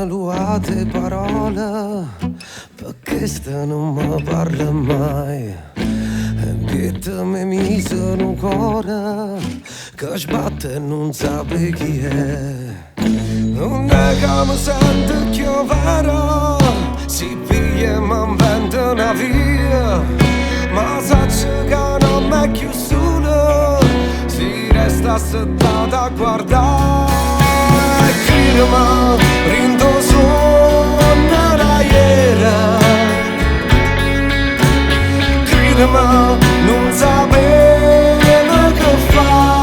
me luate parole, perché sta non mi parla mai. Che te mi mise in un cuore che sbatte e non sape chi è. Non è che mi sento più vero, si piglia e mi inventa una via, ma saccio che non è più solo, si resta seduta a guardare. Credimi, rindo suona la iera, credimi, non sapevo che fare.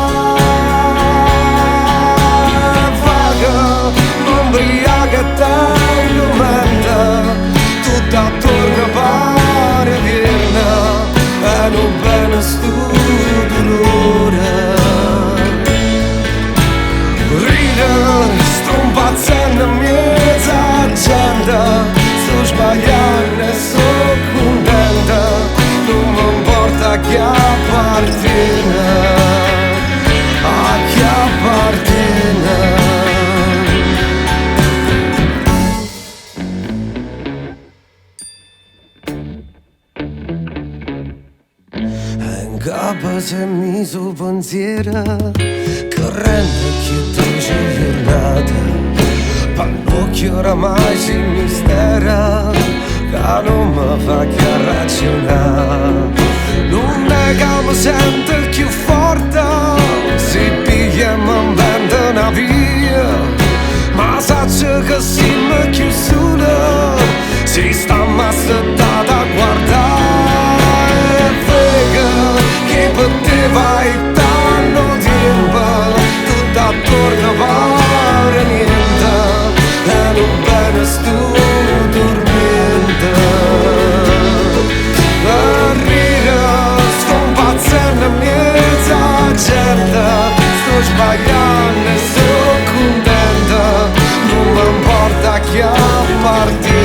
Vaga, m'ubriaca tanto mente, tutto attorno pare piena, e non bene sto dolore. Ride, sto impazzendo in mezzo a gente, sto sbagliando e sono contenta, non mi importa chi appartiene, a chi appartiene. In capo c'è mi suo pensiero che rende più dolce giornata. Pannocchio oramai si mistera che non mi fa che ragionare. Non è che mi sento più forte, si piglia e mi inventa una via, ma saccio che siamo più solo, si sta massettata a guardare. Vega che poteva e tanto tempo, tutto attorno pare niente, e non bene sto dormendo. A ride, sto impazzendo in mezzo a gente, sto sbagliando e sono contenta, non mi importa chi appartiene.